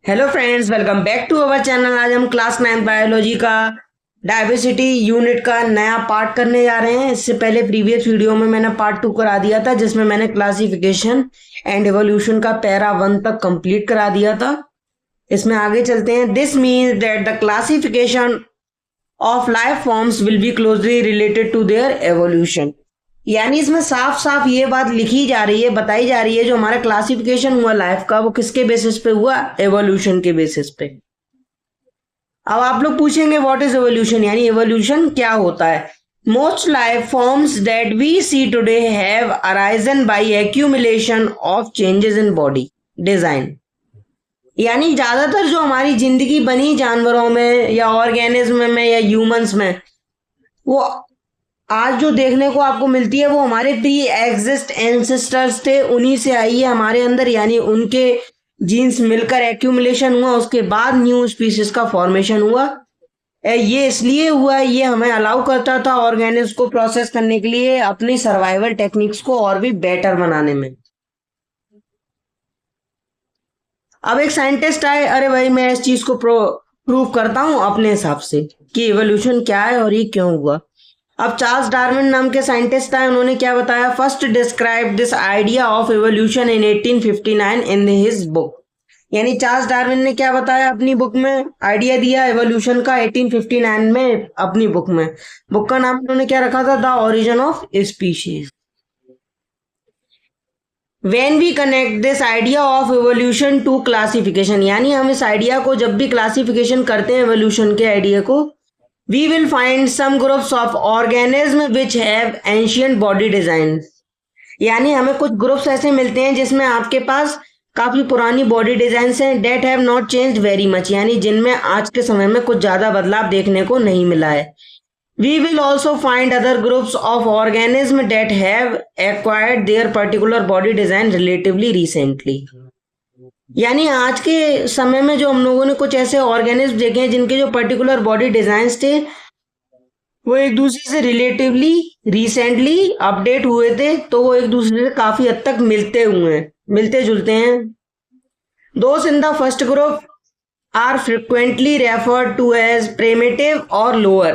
Hello friends, welcome back to our channel. आज हम class 9 biology का डाइवर्सिटी यूनिट का नया पार्ट करने जा रहे हैं। इससे पहले प्रीवियस वीडियो में मैंने पार्ट 2 करा दिया था, जिसमें मैंने क्लासिफिकेशन एंड एवोल्यूशन का पैरा 1 तक कंप्लीट करा दिया था। इसमें आगे चलते हैं। This means that the classification of life forms will be closely related to their evolution. यानी इसमें साफ साफ ये बात लिखी जा रही है, बताई जा रही है, जो हमारा क्लासिफिकेशन हुआ लाइफ का वो किसके बेसिस पे हुआ? एवोल्यूशन के बेसिस पे। अब आप लोग पूछेंगे व्हाट इज एवोल्यूशन, यानी एवोल्यूशन क्या होता है। Most life forms that we see today have arisen by accumulation of changes in body design. यानी ज्यादातर जो हमारी जिंदगी बनी जानवरों में या ऑर्गेनिज्म में या ह्यूमंस में, वो आज जो देखने को आपको मिलती है वो हमारे प्री एग्जिस्ट एंसेस्टर्स थे, उन्हीं से आई है हमारे अंदर। यानी उनके जीन्स मिलकर एक्यूमुलेशन हुआ, उसके बाद न्यू स्पीसीज का फॉर्मेशन हुआ। ये इसलिए हुआ, ये हमें अलाउ करता था ऑर्गेनिज्म को प्रोसेस करने के लिए, अपनी सर्वाइवल टेक्निक्स को और भी बेटर बनाने में। अब एक साइंटिस्ट आए, अरे भाई मैं इस चीज को प्रूव करता हूं अपने हिसाब से कि इवोल्यूशन क्या है और ये क्यों हुआ। अब चार्ल्स डार्विन नाम के साइंटिस्ट आए, उन्होंने क्या बताया? First describe this idea of evolution in 1859 in his book. यानी चार्ल्स डार्विन ने क्या बताया अपनी बुक में? आइडिया दिया एवोल्यूशन का 1859 में अपनी बुक में। बुक का नाम उन्होंने क्या रखा था? The origin of species. When we connect this idea of evolution to classification, यानी हम इस आइडिया को जब भी क्लासिफिकेशन करते हैं एवोल्यूशन के आइडिया को, we will find some groups of organisms which have ancient body designs। यानी हमें कुछ ग्रुप्स ऐसे मिलते हैं जिसमें आपके पास काफी पुरानी बॉडी डिजाइन हैं, that have not changed very much, यानी जिनमें आज के समय में कुछ ज्यादा बदलाव देखने को नहीं मिला है। We will also find other groups of organisms that have acquired their particular body design relatively recently। यानी आज के समय में जो हम लोगों ने कुछ ऐसे ऑर्गेनिज्म देखे हैं जिनके जो पर्टिकुलर बॉडी डिजाइन्स थे वो एक दूसरे से रिलेटिवली रिसेंटली अपडेट हुए थे, तो वो एक दूसरे से काफी हद तक मिलते जुलते हैं। Those in the first group are frequently referred to as primitive और lower।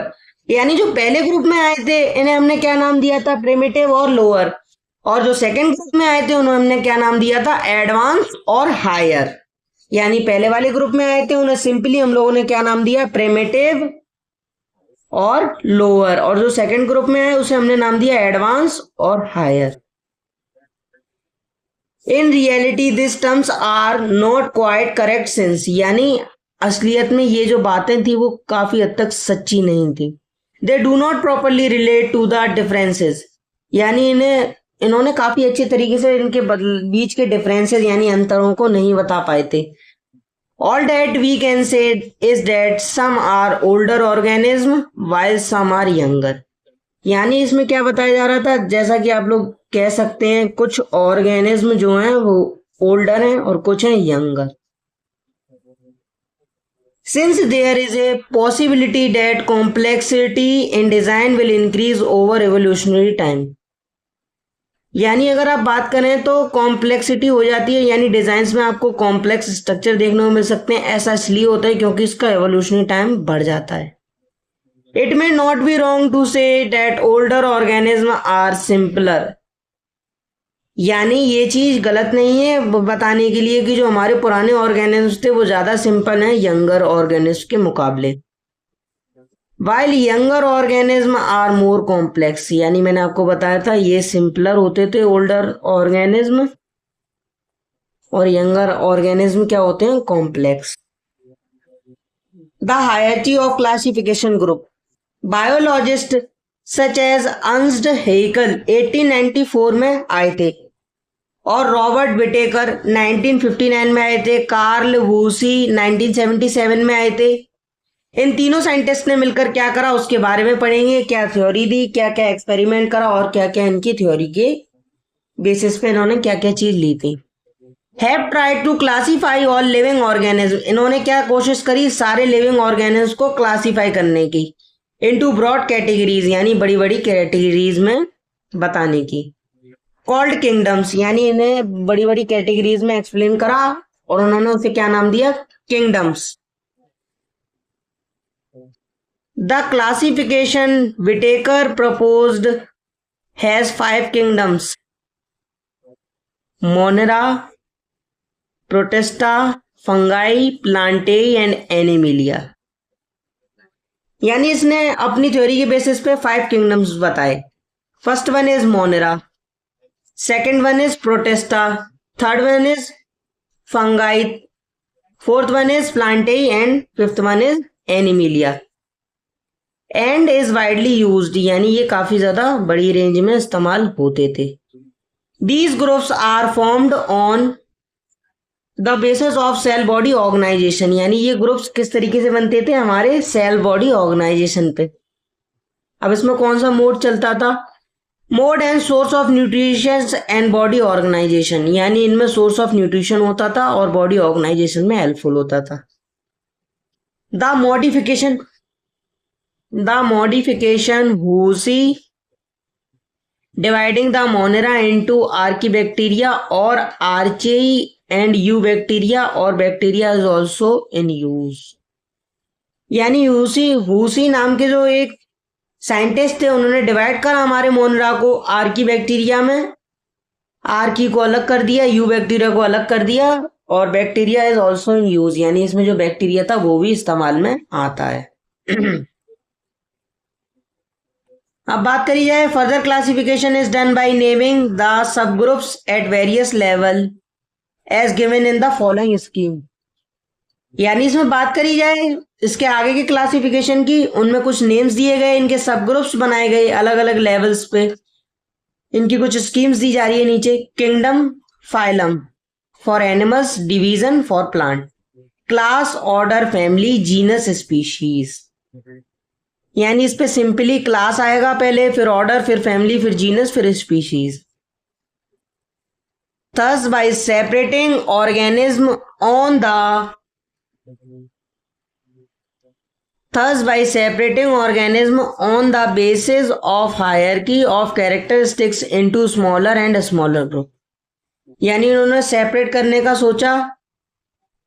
यानी जो पहले ग्रुप में आए थे इन्हें हमने क्या नाम दिया था? प्रिमिटिव और लोअर। और जो सेकंड ग्रुप में आए थे उन्हें हमने क्या नाम दिया था? एडवांस और हायर। यानी पहले वाले ग्रुप में आए थे उन्हें सिंपली हम लोगों ने क्या नाम दिया? प्रिमिटिव और लोअर। और जो सेकंड ग्रुप में आए उसे हमने नाम दिया एडवांस और higher. In reality this terms are not quite correct sense. यानी असलियत में ये जो बातें थी वो काफी हद तक सच्ची नहीं थी। They do not properly relate to the differences। यानी इन्होंने काफी अच्छे तरीके से इनके बीच के डिफरेंसेस यानी अंतरों को नहीं बता पाए थे। All that we can say is that some are older organism while some are younger। यानी इसमें क्या बताया जा रहा था? जैसा कि आप लोग कह सकते हैं कुछ ऑर्गेनिज्म जो हैं वो ओल्डर हैं और कुछ हैं younger. Since there is a possibility that complexity in design will increase over evolutionary time। यानी अगर आप बात करें तो कॉम्प्लेक्सिटी हो जाती है, यानी डिजाइन्स में आपको कॉम्प्लेक्स स्ट्रक्चर देखने को मिल सकते हैं। ऐसा इसलिए होता है क्योंकि इसका एवोल्यूशनरी टाइम बढ़ जाता है। It may not be wrong to say that older organism are simpler. यानी ये चीज गलत नहीं है बताने के लिए कि जो हमारे पुराने ऑर्गेनिज्म थे वो ज्यादा सिंपल हैं यंगर ऑर्गेनिज्म के मुकाबले। While younger organism are more complex. यानी मैंने आपको बताया था ये सिंपलर होते थे ओल्डर ऑर्गेनिज्म, और यंगर ऑर्गेनिज्म क्या होते हैं? Complex. The hierarchy of classification group. Biologist such as Ernst Haeckel 1894 में आए थे और रॉबर्ट विटेकर 1959 में आए थे, कार्ल वूसी 1977 में आए थे। इन तीनों साइंटिस्ट ने मिलकर क्या करा उसके बारे में पढ़ेंगे। क्या थ्योरी दी, क्या क्या एक्सपेरिमेंट करा और क्या क्या इनकी थ्योरी के बेसिस पे इन्होंने क्या क्या चीज ली थी। Have tried to classify all living organism. इन्होंने क्या कोशिश करी? सारे लिविंग ऑर्गेनिज्म को क्लासीफाई करने की इनटू ब्रॉड कैटेगरीज, यानी बड़ी बड़ी कैटेगरीज में बताने की। कॉल्ड किंगडम्स, यानी इन्हें बड़ी बड़ी कैटेगरीज में एक्सप्लेन करा और उन्होंने उसे क्या नाम दिया, kingdoms. The classification Whittaker proposed has 5 kingdoms, Monera, Protista, Fungi, Plantae and Animalia. यानी इसने अपनी थ्योरी के बेसिस पे 5 किंगडम्स बताए। First one is Monera, second one is Protista, third one is Fungi, fourth one is Plantae and fifth one is Animalia. And is widely used, यानी ये काफी ज्यादा बड़ी रेंज में इस्तेमाल होते थे। These groups are formed on the basis of cell body organization, यानी ये ग्रुप्स किस तरीके से बनते थे, हमारे सेल बॉडी ऑर्गेनाइजेशन पे। अब इसमें कौन सा मोड चलता था, mode and source of nutrition and body organization, यानी इनमें सोर्स ऑफ न्यूट्रिशन होता था और बॉडी ऑर्गेनाइजेशन में हेल्पफुल होता था। द मॉडिफिकेशन हुसी dividing the Monera into archaebacteria और आर्चेई एंड यूबैक्टीरिया और bacteria is also in use. यानी हुसी नाम के जो एक साइंटिस्ट थे, उन्होंने डिवाइड करा हमारे मोनेरा को आर्की बैक्टीरिया में, आर्की को अलग कर दिया, यू बैक्टीरिया को अलग कर दिया, और bacteria is also in use, यानी इसमें जो बैक्टीरिया था वो भी इस्तेमाल में आता है। अब बात करी जाए, further classification is done by naming the sub groups at various level as given in the following scheme. यानी इसमें बात करी जाए इसके आगे की क्लासिफिकेशन की, उनमें कुछ नेम्स दिए गए, इनके सब ग्रुप्स बनाए गए अलग अलग लेवल्स पे, इनकी कुछ स्कीम्स दी जा रही है नीचे। Kingdom, phylum for animals, division for plant, class, order, family, genus, species. यानी इस पे सिंपली क्लास आएगा पहले, फिर ऑर्डर, फिर फैमिली, फिर जीनस, फिर species. Thus by separating organism on the basis of hierarchy of characteristics into smaller and smaller group, यानी उन्होंने सेपरेट करने का सोचा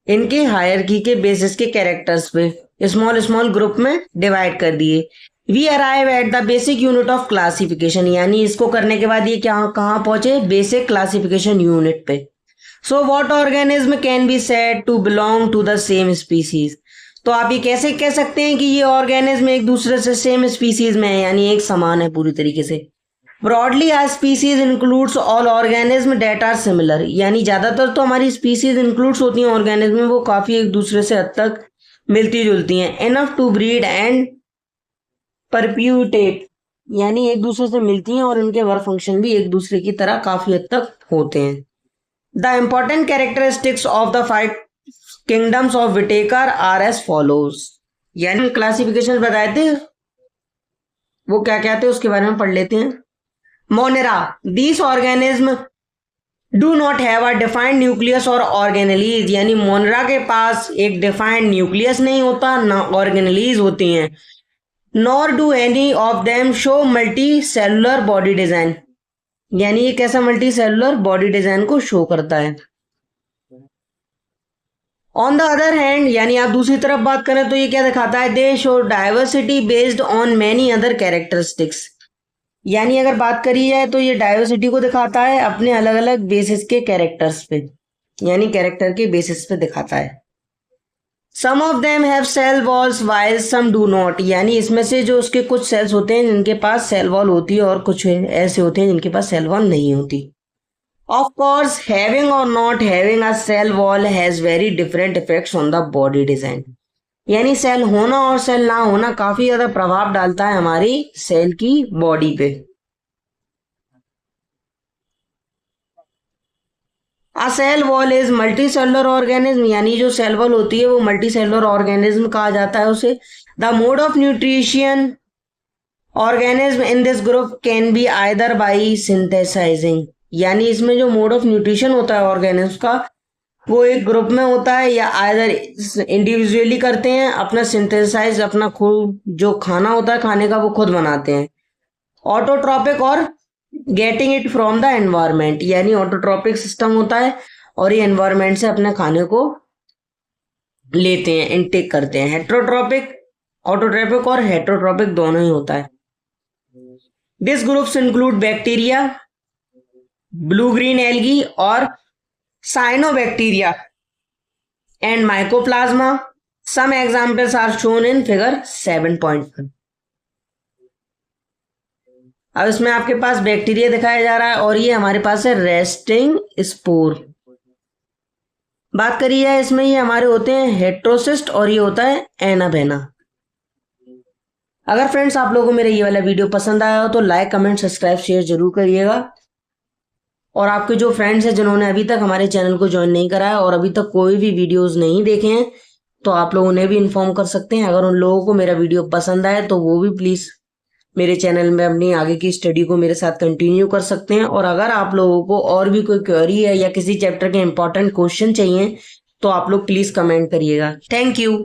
इनके हायरकी के बेसिस के कैरेक्टर्स पे, स्मॉल ग्रुप में डिवाइड कर दिए। We arrive at the basic unit of classification, यानी इसको करने के बाद ये कहाँ पहुंचे, बेसिक क्लासिफिकेशन यूनिट पे। So what organism can be said to belong to the same species. तो आप ये कैसे कह सकते हैं कि ये ऑर्गेनिज्म एक दूसरे से सेम स्पीसीज में है, यानी एक समान है पूरी तरीके से। Broadly a species includes all organism that are similar, यानी ज्यादातर तो हमारी स्पीसीज इंक्लूड्स होती हैं ऑर्गेनिज्म में, वो काफी एक दूसरे से हद तक मिलती जुलती हैं। इनफ टू ब्रीड एंड परप्यूटेट, यानी एक दूसरे से मिलती हैं और इनके वर्क फंक्शन भी एक दूसरे की तरह काफी हद तक होते हैं। The important characteristics of the 5 kingdoms of Whittaker are as follows, यानी क्लासिफिकेशन बताए थे वो क्या क्या थे उसके बारे में पढ़ लेते हैं। Monera, this organism do not have a defined nucleus और ऑर्गेनेलीज, यानी मोनेरा के पास एक डिफाइंड न्यूक्लियस नहीं होता, ना ऑर्गेनेलीज होती हैं। Nor do any of them show multi cellular body design, यानी ये कैसा मल्टी सेलुलर बॉडी डिजाइन को शो करता है। ऑन द अदर हैंड, यानी आप दूसरी तरफ बात करें तो ये क्या दिखाता है, दे show diversity based on many other characteristics, यानी अगर बात करी जाए तो ये डाइवर्सिटी को दिखाता है अपने अलग अलग बेसिस के कैरेक्टर्स पे, यानी कैरेक्टर के बेसिस पे दिखाता है। Some of them have cell walls while some do not, यानी इसमें से जो उसके कुछ सेल्स होते हैं जिनके पास सेल वॉल होती है और कुछ ऐसे होते हैं जिनके पास सेल वॉल नहीं होती। Of course having or not having a cell wall has very different effects on the body design, यानी सेल होना और सेल ना होना काफी ज्यादा प्रभाव डालता है हमारी सेल की बॉडी पे। A cell wall is multi cellular organism, यानी जो सेल वॉल होती है वो मल्टी सेलुलर ऑर्गेनिज्म कहा जाता है उसे। The mode of nutrition organism in this group can be either by synthesising, यानी इसमें जो मोड ऑफ न्यूट्रिशन होता है ऑर्गेनिज्म का वो एक ग्रुप में होता है या आइदर इंडिविजुअली करते हैं, अपना सिंथेसाइज अपना खुद जो खाना होता है खाने का वो खुद बनाते हैं। ऑटोट्रॉपिक और getting it from the environment, यानी ऑटोट्रॉपिक सिस्टम होता है और ये एनवायरनमेंट से अपने खाने को लेते हैं, इनटेक करते हैं। हेट्रोट्रॉपिक, ऑटोट्रॉपिक और हेट्रोट्रॉपिक दोनों ही होता है। This groups include bacteria, blue green algae और cyanobacteria and mycoplasma. Some examples are shown in figure 7.1. अब इसमें आपके पास बैक्टीरिया दिखाया जा रहा है और ये हमारे पास है रेस्टिंग स्पोर। बात करी है इसमें, ये हमारे होते हैं हेट्रोसिस्ट और ये होता है एनाबेना। अगर फ्रेंड्स आप लोगों को मेरा ये वाला वीडियो पसंद आया हो तो लाइक, कमेंट, सब्सक्राइब, शेयर जरूर करिएगा। और आपके जो फ्रेंड्स हैं जिन्होंने अभी तक हमारे चैनल को ज्वाइन नहीं करा है और अभी तक कोई भी वीडियोस नहीं देखे हैं तो आप लोग उन्हें भी इन्फॉर्म कर सकते हैं। अगर उन लोगों को मेरा वीडियो पसंद आए तो वो भी प्लीज़ मेरे चैनल में अपनी आगे की स्टडी को मेरे साथ कंटिन्यू कर सकते हैं। और अगर आप लोगों को और भी कोई क्वेरी है या किसी चैप्टर के इंपॉर्टेंट क्वेश्चन चाहिए तो आप लोग प्लीज़ कमेंट करिएगा। Thank you.